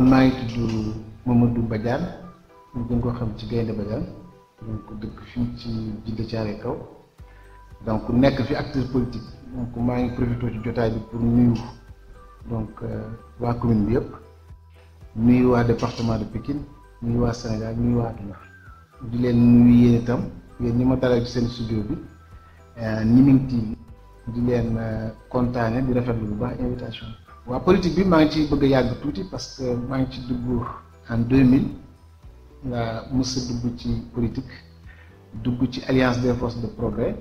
man maa ngi tudd Mamadou Badiane ñu gën koo xam ci Gaynde Badiane donc dëkk fii ci Djiddah Thiaroye Kaw donc nekk fi acteur politique donc maa ngi profité ci jotaay bi pour nuyu donc waa commune bi yëpp nuyu waa département de Pikine nuyu waa Sénégal nuyu waa Adouna di leen nuyu yéen itam yéen ñi ma dalal ci seen studio bi Gningue TV di leen kontaane di rafetlu bu baax invitation bi. waa politique bi maa ngi ci bëgg a yàgg tuuti parce que maa ngi ci dugg en 2000 nga mës a dugg ci politique dugg ci alliance des forces de progrès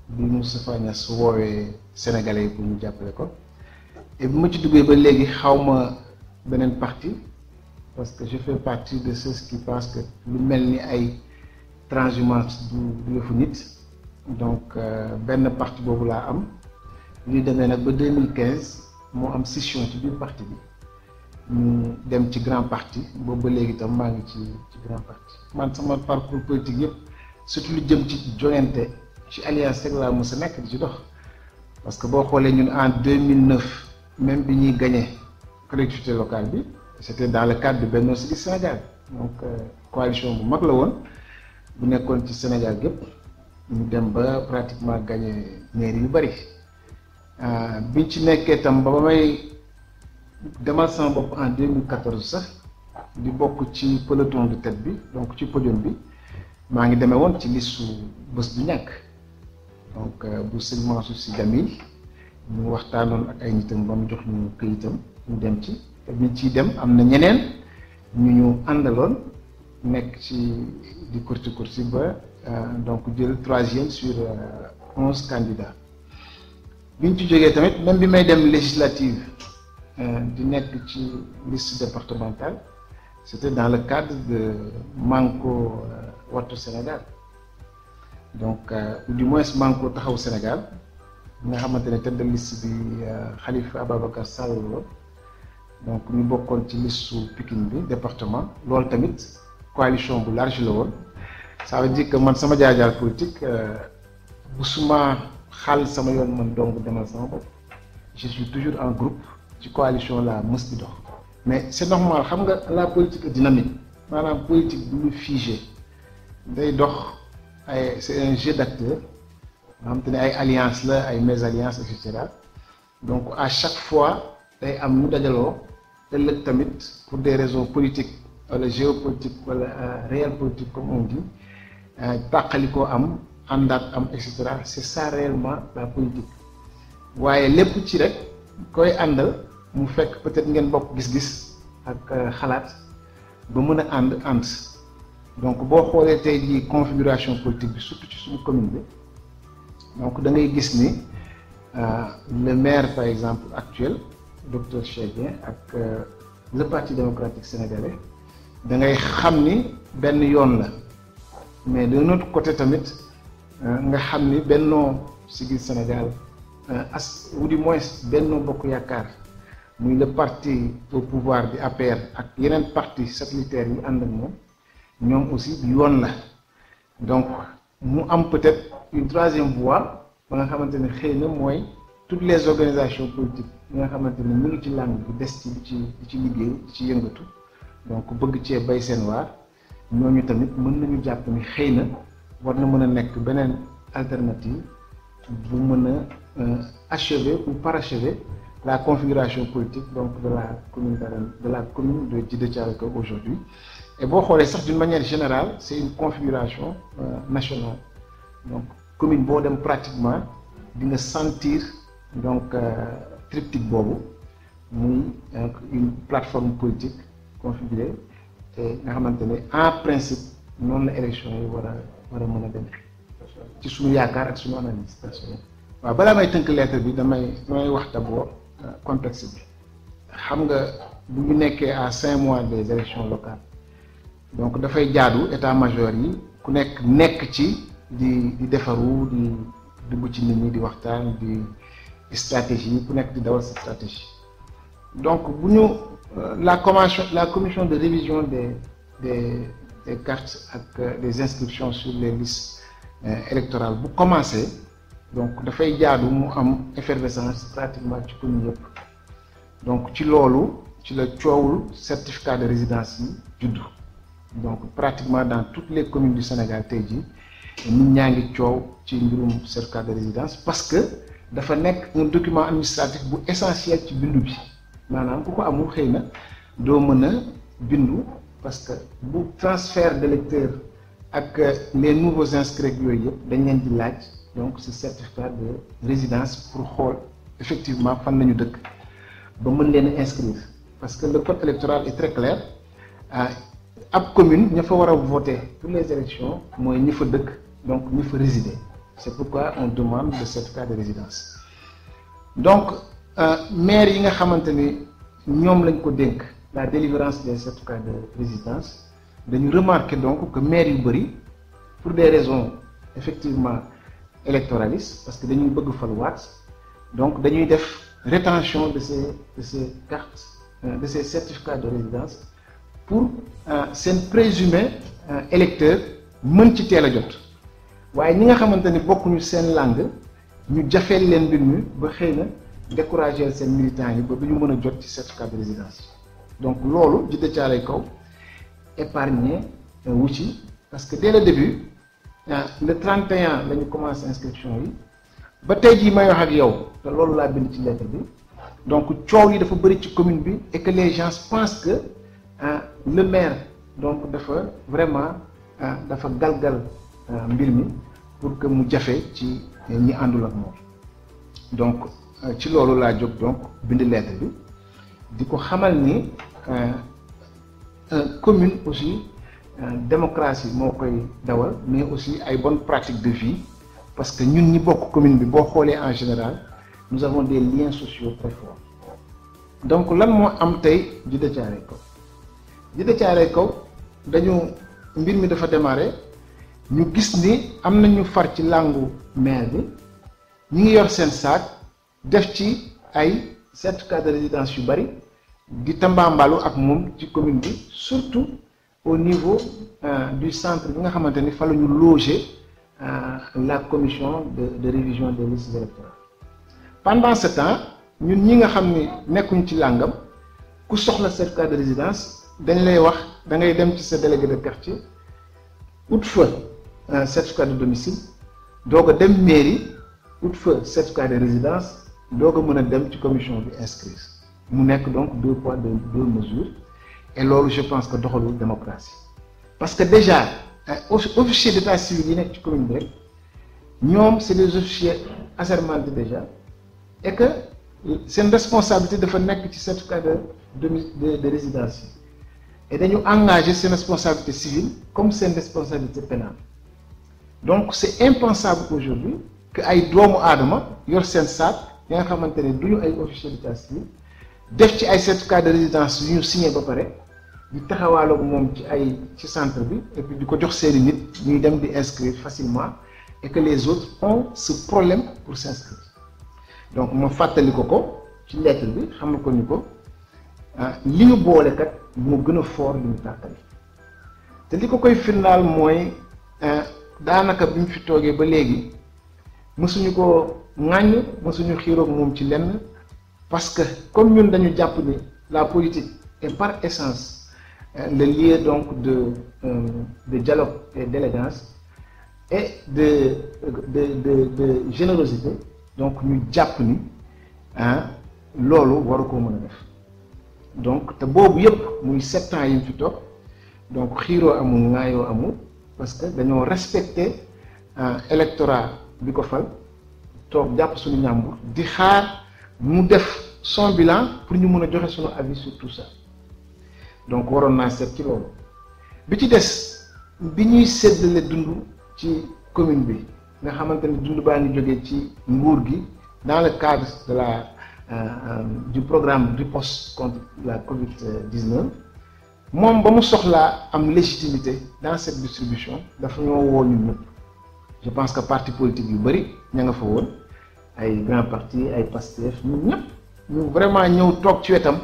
bi Moustapha Niasse woowee sénégalais yi pour ñu jàppale ko et bi ma ci duggee ba léegi xaw ma beneen parti parce que je fais partie de ceux qui pensent que lu mel ni ay transhumance du yëfu nit donc benn parti boobu laa am ñu demee nag ba 2015 moo am scission ci biir parti bi ñu dem ci grand parti boobu ba léegi tam maa ngi ci grand parti man sama parcours politique yëpp surtout lu jëm ci joŋante ci alliance rek laa mës a nekk di ci dox parce que boo xoolee ñun en 2009 même bi ñuy gagné collectivité locale bi c'était dans le cadre de Benno Siggil Sénégal donc coalition bu mag la woon bu nekkoon ci Sénégal gépp ñu dem ba pratiquement gagné mairie yu bari biñ ci nekkee tam ba may demal sama bopp en 2014 sax di bokk ci peloton de tête bi donc ci podium bi maa ngi demee woon ci listu bés bu ñàkk donc bu sëñ Mansour Sy Djamil ñu waxtaanoon ak ay nitam ba mu jox ñu këyitam ñu dem ci te biñ ciy dem am na ñeneen ñu àndaloon nekk ci di kurti ba donc jël 3e sur 11 candidats biñ ci jógee tamit même bi may dem législative di nekk ci liste départementale c'était dans le cadre de Manko Wattu Sénégal donc du moins Manko Taxawu Sénégal nga xamante ne tête de liste bi Khalifa Ababacar Sall la donc ñu bokkoon ci liste Pikine bi département loolu tamit coalition bu large la woon ça veut dire que man sama jaar-jaar politique bu suma xaal sama yoon man dong demal sama bopp je suis toujours en groupe ci coalition la mës di dox mais c'est normal xam nga la politique est dynamique maanaam politique du lu figé day dox ay c'est un jeu d'acteurs nga xam te ne ay alliance la ay mésalliance et cetera donc à chaque fois day am ñu dajaloo ëllëg tamit pour des raisons politiques wala géopolitique wala réel politique comme on dit tàqali koo am àndaat am et cetera c'est ça réellement la politique waaye lépp ci rek koy àndal mu fekk peut-être ngeen bokk gis-gis ak xalaat ba mën a ànd donc boo xoolee tey jii configuration politique bi surtout ci suñu commune bi donc da ngay gis ni le maire par exemple actuel docteur Cheikh Dieng ak le parti démocratique sénégalais da ngay xam ni benn yoon la mais de notre côté tamit nga xam ni Benno Siggil Sénégal ou du moins Benno Bokk Yaakaar muy le parti au pouvoir di APR ak yeneen parti satellitaires yi ànd ak moom ñoom aussi yoon la donc mu am peut-être une 3e voie ba nga xamante ne xëy na mooy toutes les organisations politiques yi nga xamante ne ñu ngi ci langue bi des ci ci liggéey ci yëngatu donc bëgg cee bay seen waar ñooñu tamit mën nañu jàpp ni xëy na war na mën a nekk beneen alternative bu mën a achever ou parachever la configuration politique donc de la commune de Djiddah Thiaroye Kaw aujourd'hui et boo xoolee sax d'une manière générale c'est une configuration nationale donc commune boo dem pratiquement di nga sentir donc triptyque boobu muy une plateforme politique configurée te nga xamante ne en principe noonu la élection yi war a mën a dem ci suñu yaakaar ak suñu analyse personnelle. waaw balaa may tënk lettre bi damay wax d'abord contexte bi xam nga bu ñu nekkee à 5 mois des élections locales donc dafay jaadu état-major yi ku nekk ci di defaru di dugg ci nit ñi di waxtaan di stratégie ku nekk di dawal sa stratégie donc bu ñu la commission de révision des cartes ak des inscriptions sur les listes électorales bu commencé donc dafay jaadu mu am effervescence pratiquement ci commune yëpp donc ci loolu ci la coowul certificat de résidence yi juddu donc pratiquement dans toutes les communes du Sénégal tey jii nit ñaa ngi coow ci mbirum certificat de résidence parce que dafa nekk un document administratif bu essentiel ci bindu bi maanaam ku ko amul xëy na doo mën a bindu parce que bu transfert d'électeurs ak les nouveaux inscrits yooyu yëpp dañ leen di laaj donc ce certificat de résidence pour xool effectivement fan nañu dëkk ba mën leen a inscrire parce que le code électoral est très clair ab commune ña fa war a voter pour les élections mooy ñi fa dëkk donc ñi fa résider c'est pourquoi on demande le certificat de résidence donc maire yi nga xamante ni ñoom lañ ko dénk la délivrance des certificats de résidence dañu remarquer donc que maire yu bëri pour des raisons effectivement électoralistes parce que dañuy bëgg faluwaat donc dañuy def rétention de ces cartes de ces certificats de résidence pour seen présumé électeur mën ci teel a jot waaye ñi nga xamante ni bokkuñu seen langue ñu jafeel leen mbir mi ba xëy na décourager seen militants yi ba du ñu mën a jot ci certificat de résidence donc loolu Djiddah Thiaroye Kaw épargné wu ci parce que dès le début le 31 la ñu commencé inscription yi ba tey jii may wax ak yow te loolu laa bind ci lettre bi donc coow yi dafa bëri ci commune bi et que les gens pensent que le maire donc dafa vraiment dafa galgal mbir mi pour que mu jafe ci ñi àndul ak moom donc ci loolu laa jóg donc bind lettre bi di ko xamal ni commune aussi démocratie moo koy dawal mais aussi ay bonnes pratiques de vie parce que ñun ñi bokk commune bi boo xoolee en général nous avons des liens sociaux très forts donc lan moo am tey Djiddah Thiaroye Kaw Djiddah Thiaroye Kaw dañu mbir mi dafa démarrer ñu gis ni am na ñu far ci langu maire bi ñi ngi yor seen saak def ci ay certificat de résidence yu bari di tambaambalu ak moom ci commune bi surtout au niveau du centre bi nga xamante ni fa la ñu loger la commission de révision des listes électorales pendant ce temps ñun ñi nga xam ni nekkuñ ci làngam ku soxla certificat de résidence dañ lay wax da ngay dem ci sa délégué de quartier ut fa certificat de domicile doog a dem mairie ut fa certificat de résidence doog a mën a dem ci commission bi inscrire mu nekk donc deux poids deux mesures et loolu je pense que doxalul démocratie parce que déjà officier d'état civil yi nekk ci commune bi rek ñoom c'est des officiers assermentés déjà et que seen responsabilité dafa nekk ci certificat de résidence yi et dañu engagé seen responsabilité civile comme seen responsabilité pénale donc c'est impensable aujourd'hui que ay doomu aadama yor seen saak yi nga xamante ne duñu ay officier d'état civil def ci ay certificat de résidence yu ñu signé ba pare di taxawaaloog moom ci centre bi et puis di ko jox seeni nit ñuy dem di inscrire facilement et que les autres ont ce problème pour s'inscrire donc ma fàttali ko ci lettre bi xamal ko ni ko li ñu boole kat moo gën a fort li ñu tàkkali te li ko koy firnaal mooy daanaka bi mu fi toogee ba léegi mësuñu ko ŋàññ mësuñu xiiroog moom ci lenn parce que comme ñun dañu jàpp ni la politique est par essence le lieu donc de dialogue et d'élégance et de générosité donc ñu jàpp ni loolu waru ko mën a def donc te boobu yëpp muy 7 ans yi mu fi toog donc xiiroo amul ŋaayoo amul parce que dañoo respecter électorat bi ko fal toog jàpp suñu ñàmbur di xaar mu def son bilan pour ñu mën a joxe suñu avis sur tout ça donc waroon naa seet ci loolu bi ci des bi ñuy séddale dund ci commune bi nga xamante ni dund baa ngi jógee ci nguur gi dans le cadre de la du programme riposte contre la Covid-19 moom ba mu soxlaa am légitimité dans cette distribution dafa ñoo woo ñun ñëpp je pense que parti politique yu bëri ña nga fa woon ay grand parti ay Pastef ñun ñëpp ñu vraiment ñëw toog ci wetam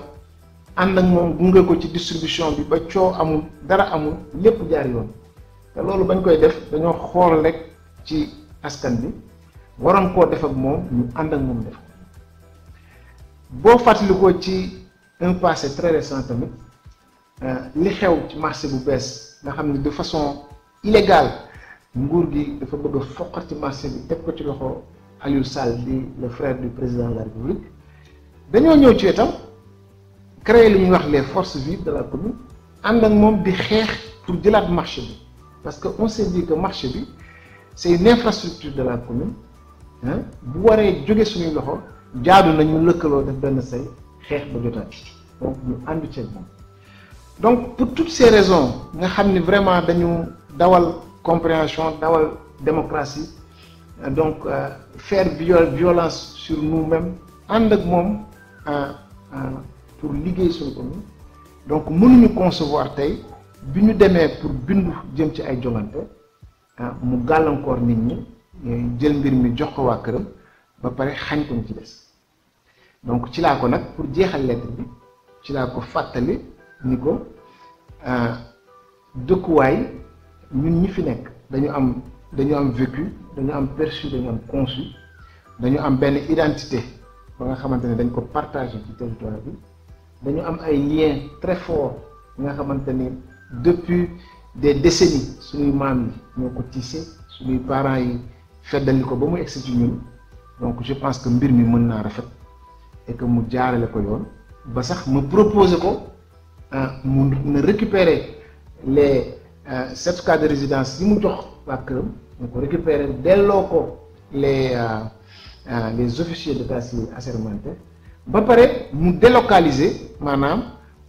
ànd ak moom gunge ko ci distribution bi ba coow amul dara amul lépp jaar yoon te loolu bañ koy def dañoo xool rek ci askan bi waroon koo def ak moom ñu ànd ak moom def ko boo fàttalikoo ci un passé très récent tamit li xew ci marché bu bees nga xam ne de façon illégale nguur gi dafa bëgg a foqat ci marché bi teg ko ci loxo Aliou Sall di le frère du président de la République dañoo ñëw ci wetam créer li ñuy wax les forces vives de la commune ànd ak moom di xeex pour jëlaat marché bi parce que on s'est dit que marché bi c'est une infrastructure de la commune bu waree jóge suñuy loxo jaadu nañu lëkkaloo def benn say xeex ba jotaat donc ñu ànd ceeg moom donc pour toutes ces raisons nga xam ni vraiment dañu dawal compréhension dawal démocratie donc faire violence sur nous-mêmes ànd ak moom pour liggéey suñu commune donc mënuñu concevoir tey bi ñu demee pour bindu jëm ci ay joŋante mu gàllankoor nit ñi jël mbir mi jox ko waa këram ba pare xañ ko ñu ci des donc ci laa ko nag pour jeexal lettre bi ci laa ko fàttali ni ko dëkkuwaay ñun ñi fi nekk dañu am vécu dañu am perçu dañu am conçu dañu am benn identité ba nga xamante ne dañ ko partagé ci territoire bi dañu am ay liens très forts nga xamante ni depuis des décennies suñuy maam yi ñoo ko tissé suñuy parents yi feddali ko ba mu egsi ci ñun donc je pense que mbir mi mën naa rafet et que mu jaarale ko yoon ba sax ma proposé ko mu na récupérer les certificats de résidence yi mu jox waa këram mu ko récupérer delloo ko les officiers d'état civil assermentés ba pare mu délocaliser maanaam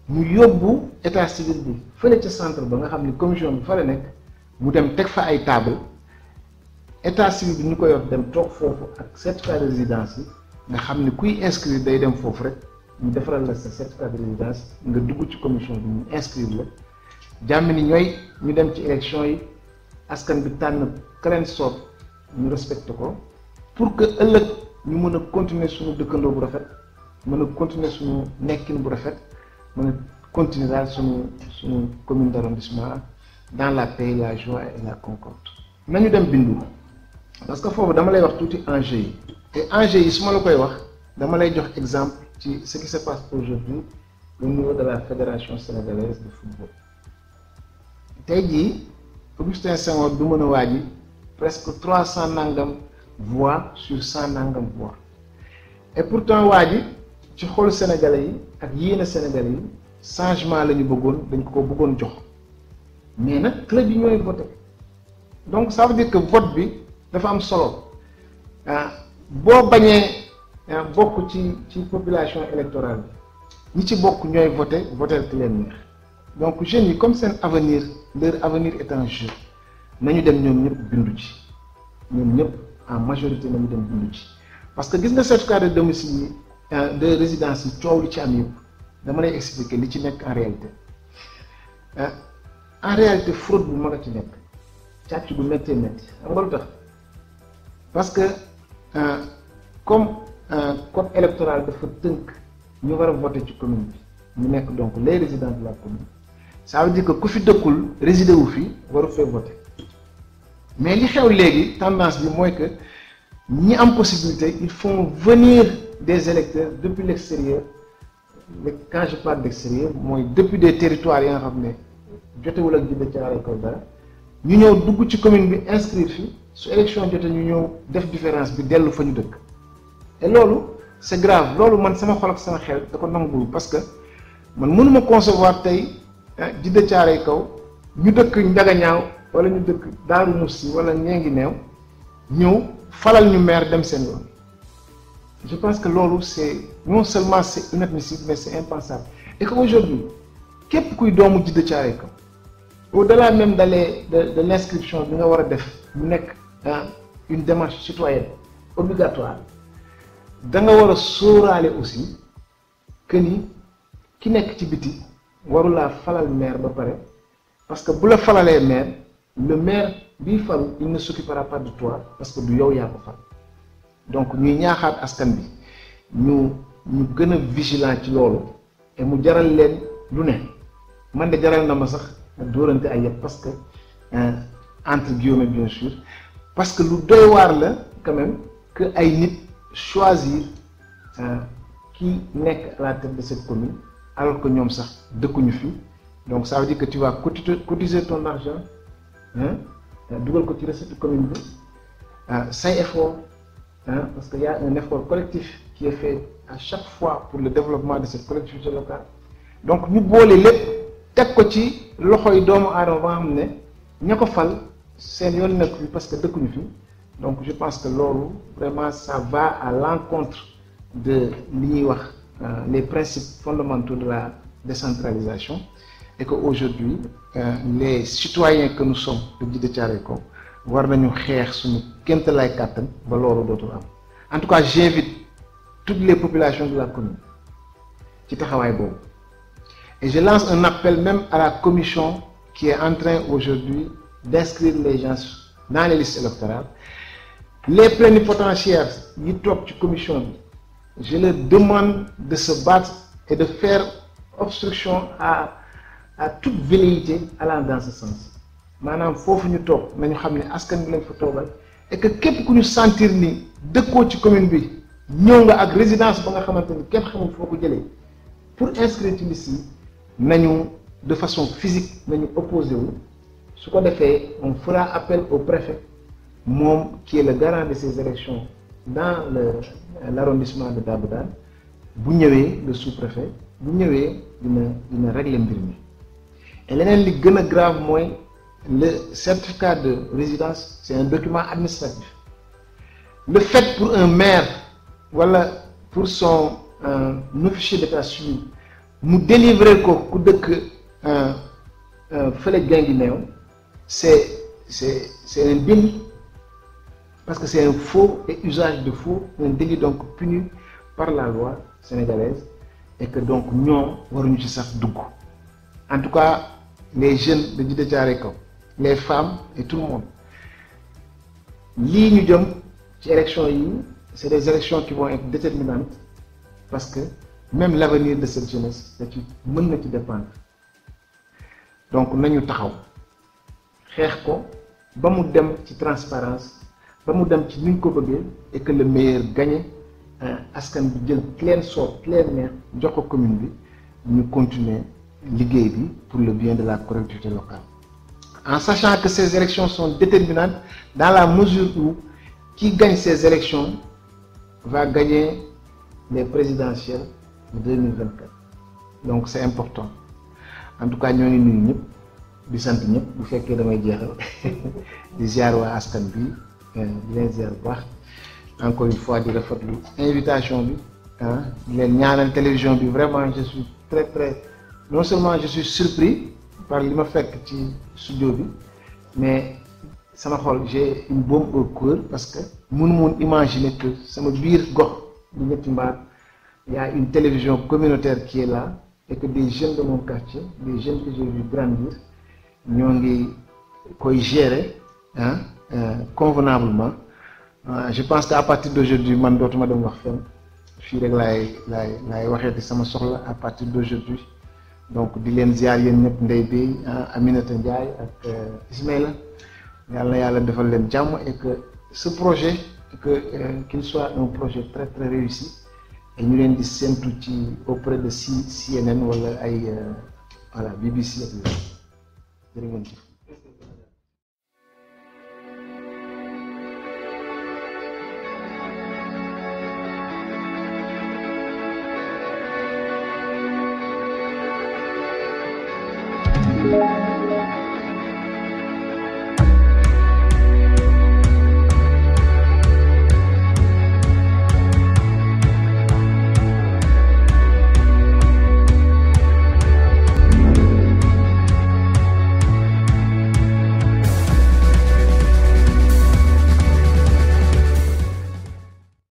mu yóbbu état civil bi fële ca centre ba nga xam ni commission bi fa la nekk mu dem teg fa ay table état civil bi ñu ko yor dem toog foofu ak certificat de résidence yi nga xam ni kuy inscrire day dem foofu rek ñu defaral la sa certificat de résidence nga dugg ci commission bi ñu inscrire la jàmm ni ñooy ñu dem ci élection yi askan bi tànn ka leen soob ñu respecté ko pour que ëllëg ñu mën a continuer suñu dëkkandoo bu rafet mën a continuer suñu nekkin bu rafet mën a continuer daal suñu commune d'arrondissement dans la paix la joie et la concorde nañu dem bindu parce que foofu dama lay wax tuuti enjeu yi te enjeu yi su ma la koy wax dama lay jox exemple ci ce qui se passe aujourd'hui au niveau de la fédération sénégalaise de football tey jii Augustin Senghor du mën a waaji presque 300 nangam voix sur 100 nangam voix et pourtant waaji ci xolu sénégalais yi ak yéene sénégalais yi changement la ñu bëggoon dañ ko bëggoon jox mais nag club yi ñooy voté donc ça veut dire que vote bi dafa am solo boo bañee bokk ci population électorale bi ñi ci bokk ñooy voté ki leen neex donc jeunes yi comme seen avenir leur avenir est en jeu nañu dem ñoom ñëpp bindu ci ñoom ñëpp en majorité nañu dem bindu ci parce que gis nga certificat de domicile yi de résidence yi coow li ci am yëpp dama lay expliquer li ci nekk en réalité fraude bu mag a ci nekk càcc bu méttee métti xam nga lu tax parce que comme code électoral dafa tënk ñu war a voter ci commune bi ñu nekk donc les résidents de la commune ça veut dire que ku fi dëkkul résider wu fi waru fee voter mais li xew léegi tendance bi mooy que ñi am possibilité ils font venir des électeurs depuis l'extérieur quand je parle d'extérieur mooy depuis des territoires yi nga xam ne jotewul ak Djiddah Thiaroye Kao dara ñu ñëw dugg ci commune bi inscrire fi su élection jotee ñu ñëw def différence bi dellu fa ñu dëkk et loolu c'est grave loolu man sama xol ak sama xel da ko nanguwul parce que man mënuma concevoir tey Djiddah Thiaroye Kao ñu dëkk Njagañaaw wala ñu dëkk Daaru Musti wala Guinguinéo ñëw falal ñu maire dem seen yoon je pense que loolu c'est non seulement c'est inadmissible mais c'est impensable et que aujourd'hui képp kuy doomu Djiddah Thiaroye Kao au-delà même de l'inscription bi nga war a def mu nekk une démarche citoyenne obligatoire da nga war a sóoraale aussi que ni ki nekk ci biti warulaa falal maire ba pare parce que bu la falalee maire le maire bii falu il ne s'occupera pas de toi parce que du yow yaa ko fal donc ñuy ñaaxaat askan bi ñu gën a vigilant ci loolu et mu jaral leen lu ne man de jaral na ma sax dóorante ay yëpp parce que entre guillemets bien sûr parce que lu doy waar la quand même que ay nit choisir qui nekk à la tête de cette commune alors que ñoom sax dëkkuñu fi donc ça veut dire que tu vas cotiser ton argent dugal ko ci recette commune bi say effort parce qu'il y a un effort collectif qui est fait à chaque fois pour le développement de cette collectivité locale donc ñu boole lépp teg ko ci loxoy doomu aadama ba xam ne ña ko fal seen yoon nekk fi parce que dëkkuñu fi donc je pense que loolu vraiment ça va à l'encontre de li ñuy wax les principes fondamentaux de la décentralisation et que aujourd'hui les citoyens que nous sommes de Djiddah Thiaroye Kao war nañu xeex suñu kéemtalaay kàttan ba loolu dootul am en tout cas j'invite toutes les populations de la commune ci taxawaay boobu et je lance un appel même à la commission qui est en train aujourd'hui d'inscrire les gens dans les listes électorales les plénipotentiaires yi toog ci commission bi je leur demande de se battre et de faire obstruction à toute velléité allant dans ce sens maanaam foofu ñu toog nañu xam ne askan bi lañ fa toogal et que képp ku ñu sentir ni dëkkoo ci commune bi ñëw nga ak résidence ba nga xamante ni kenn xamul foo ko jëlee pour inscrire ci liste yi nañu de façon physique nañu opposé wu su ko defee on fera appel au préfet moom qui est le garant de ces élections dans l'arrondissement de Daboudan bu ñëwee le sous-préfet bu ñëwee dina régler mbir mi et leneen li gën a grave mooy le certificat de résidence c'est un document administratif le fait pour un maire wala pour son officier d'état civil mu délivrer ko ku dëkk fële Guinguinéo c'est un délit parce que c'est un faux et usage de faux un délit donc puni par la loi sénégalaise et que donc ñoom waruñu ci sax dugg en tout cas les jeunes de Djiddah Thiaroye Kao les femmes et tout le monde lii ñu jëm ci élections yi c'est des élections qui vont être déterminantes parce que même l'avenir de cette jeunesse da ci mën na ci dépendre donc nañu taxaw xeex ko ba mu dem ci transparence ba mu dem ci ni ñu ko bëggee et que le meilleur gagne askan bi jël plein sort plein neex jox ko commune bi ñu continuer liggéey bi pour le bien de la collectivité locale en sachant que ces élections sont déterminantes dans la mesure où qui gagne ces élections va gagner les présidentielles de 2024 donc c'est important en tout cas ñoo ngi nuyu ñëpp di sant ñëpp bu fekkee damay jeexal di ziar waa askan bi di leen ziar bu baax encore une fois di rafetlu invitation bi di leen ñaanal télévision bi vraiment je suis très non seulement je suis surpris par li ma fekk ci studio bi mais sama xol j'ai une bombe au cœur parce que mënu moon imaginer que sama biir gox bu ñetti mbaar il y a une télévision communautaire qui est là et que des jeunes de mon quartier des jeunes que j'ai vu grandir ñoo ngi koy gérer convenablement je pense qu'à partir d'aujourd'hui man dootuma dem wax fenn fii rek laay waxee di sama soxla à partir d'aujourd'hui donc di leen ziar yéen ñëpp Ndeye Bey Aminata Ndiaye ak Ismaïla yàlla na yàlla defal leen jàmm et que ce projet qu'il soit un projet très réussi et ñu leen di séntu ci auprès de CNN wala ay voilà BBC ak jërë ngeen jëf